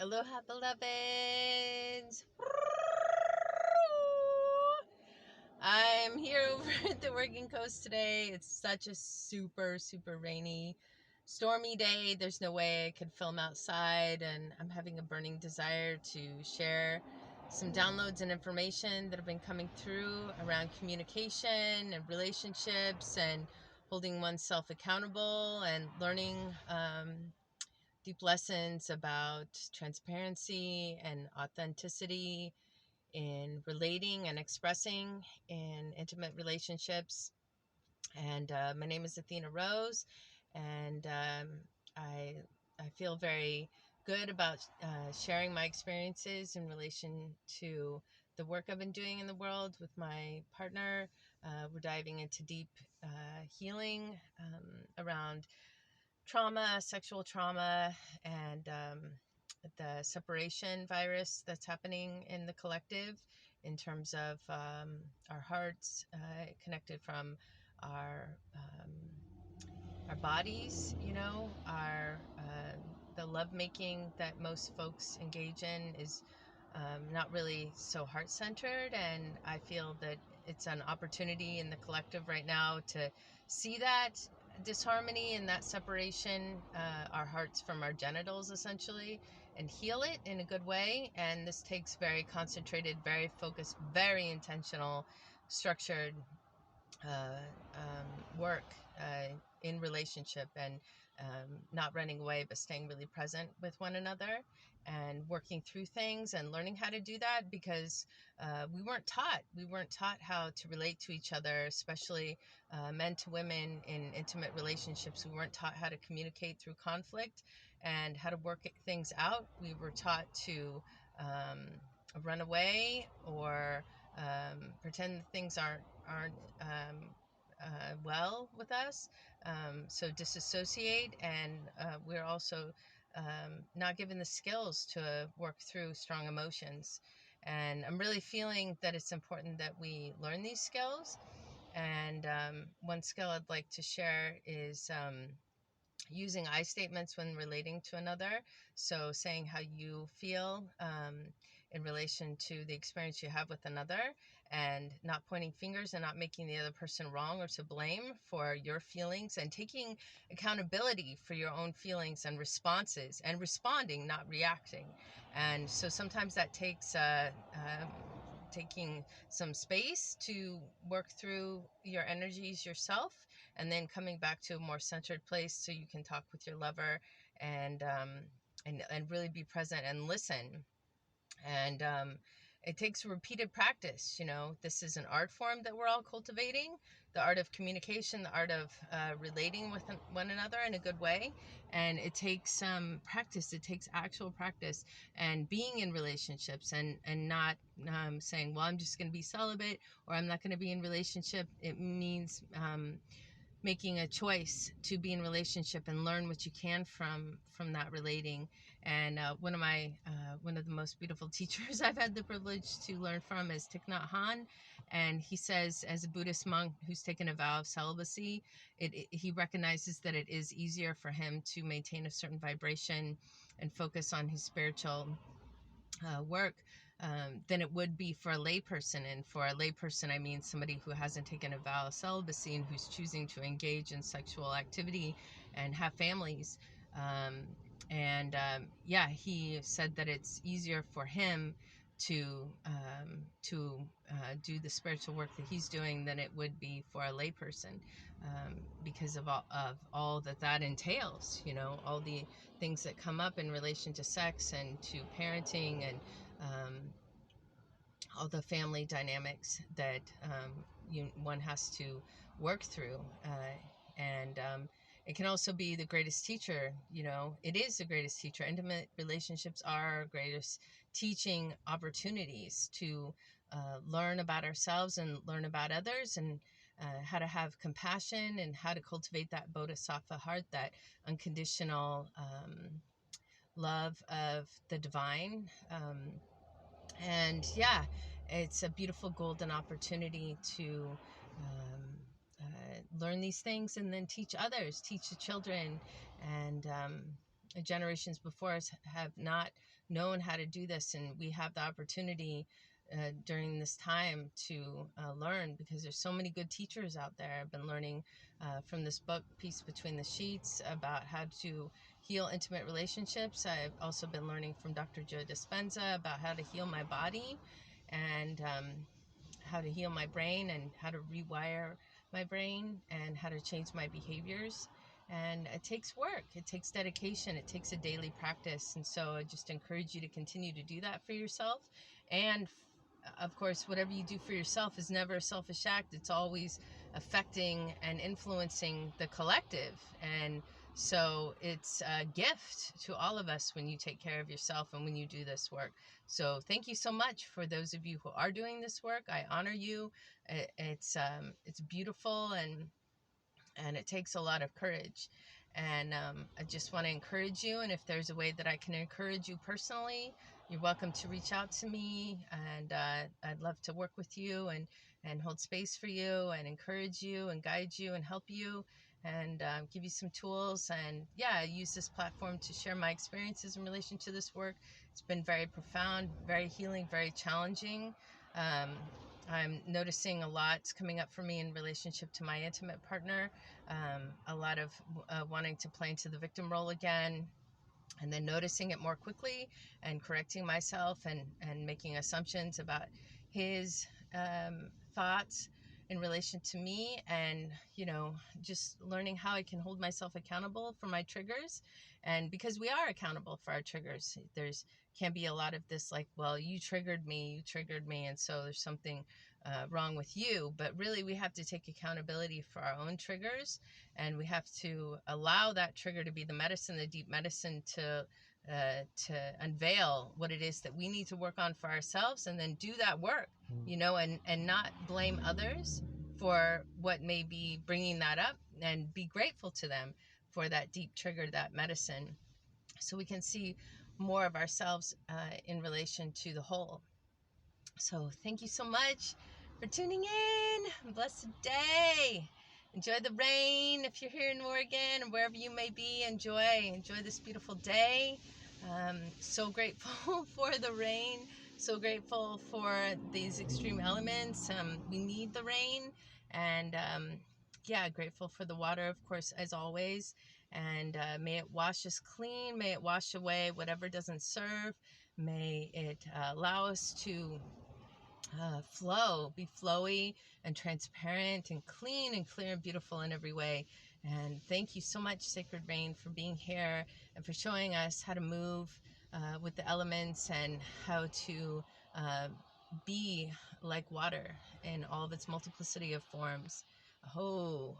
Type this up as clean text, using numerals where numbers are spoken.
Aloha, beloveds. I'm here over at the Working Coast today. It's such a super rainy, stormy day. There's no way I could film outside, and I'm having a burning desire to share some downloads and information that have been coming through around communication and relationships and holding oneself accountable and learning deep lessons about transparency and authenticity in relating and expressing in intimate relationships. And my name is Athena Rose, and I feel very good about sharing my experiences in relation to the work I've been doing in the world with my partner. We're diving into deep healing around trauma, sexual trauma, and the separation virus that's happening in the collective in terms of our hearts connected from our bodies, our the lovemaking that most folks engage in is not really so heart-centered, and I feel that it's an opportunity in the collective right now to see that disharmony and that separation, our hearts from our genitals essentially, and heal it in a good way. And this takes very concentrated, very focused, very intentional, structured work in relationship, and not running away but staying really present with one another and working through things and learning how to do that, because we weren't taught how to relate to each other, especially men to women in intimate relationships. We weren't taught how to communicate through conflict and how to work things out. We were taught to run away or pretend that things aren't well with us, so disassociate, and we're also not given the skills to work through strong emotions. And I'm really feeling that it's important that we learn these skills. And one skill I'd like to share is using I statements when relating to another. So saying how you feel in relation to the experience you have with another, and not pointing fingers and not making the other person wrong or to blame for your feelings, and taking accountability for your own feelings and responses, and responding, not reacting. And so sometimes that takes taking some space to work through your energies yourself, and then coming back to a more centered place so you can talk with your lover and really be present and listen. And it takes repeated practice. This is an art form that we're all cultivating, the art of communication, the art of relating with one another in a good way. And it takes practice. It takes actual practice and being in relationships, and not saying, well, I'm just going to be celibate, or I'm not going to be in relationship. It means making a choice to be in relationship and learn what you can from that relating. And one of the most beautiful teachers I've had the privilege to learn from is Thich Nhat Hanh. And he says, as a Buddhist monk who's taken a vow of celibacy, he recognizes that it is easier for him to maintain a certain vibration and focus on his spiritual work than it would be for a layperson. And for a layperson, I mean somebody who hasn't taken a vow of celibacy and who's choosing to engage in sexual activity and have families. Yeah, he said that it's easier for him to do the spiritual work that he's doing than it would be for a layperson, because of all that entails. All the things that come up in relation to sex and to parenting, and all the family dynamics that one has to work through. And it can also be the greatest teacher. It is the greatest teacher. Intimate relationships are our greatest teaching opportunities to learn about ourselves and learn about others, and how to have compassion, and how to cultivate that bodhisattva heart, that unconditional love of the divine. And yeah, it's a beautiful golden opportunity to learn these things, and then teach others, teach the children. And generations before us have not known how to do this, and we have the opportunity during this time to learn, because there's so many good teachers out there. I've been learning from this book, Peace Between the Sheets, about how to heal intimate relationships. I've also been learning from Dr. Joe Dispenza about how to heal my body, and how to heal my brain, and how to rewire my brain, and how to change my behaviors. And it takes work, it takes dedication, it takes a daily practice. And so I just encourage you to continue to do that for yourself. And of course, whatever you do for yourself is never a selfish act. It's always affecting and influencing the collective. And so it's a gift to all of us when you take care of yourself and when you do this work. So thank you so much for those of you who are doing this work. I honor you. It's beautiful, and it takes a lot of courage. And I just want to encourage you. And if there's a way that I can encourage you personally, you're welcome to reach out to me. And I'd love to work with you, and hold space for you, and encourage you, and guide you, and help you, and give you some tools. And yeah, I use this platform to share my experiences in relation to this work. It's been very profound, very healing, very challenging. I'm noticing a lot's coming up for me in relationship to my intimate partner. A lot of wanting to play into the victim role again, and then noticing it more quickly, and correcting myself, and making assumptions about his thoughts in relation to me. And just learning how I can hold myself accountable for my triggers. And because we are accountable for our triggers, there's can be a lot of this, like, well, you triggered me, and so there's something wrong with you. But really, we have to take accountability for our own triggers, and we have to allow that trigger to be the medicine, the deep medicine, to unveil what it is that we need to work on for ourselves, and then do that work, and not blame others for what may be bringing that up, and be grateful to them for that deep trigger, that medicine, so we can see more of ourselves in relation to the whole. So thank you so much for tuning in. Blessed day. Enjoy the rain if you're here in Oregon, or wherever you may be. Enjoy this beautiful day. So grateful for the rain. So grateful for these extreme elements. We need the rain. And grateful for the water, of course, as always. And may it wash us clean. May it wash away whatever doesn't serve. May it allow us to flow, be flowy and transparent and clean and clear and beautiful in every way. And thank you so much, Sacred Rain, for being here and for showing us how to move with the elements, and how to be like water in all of its multiplicity of forms. Oh.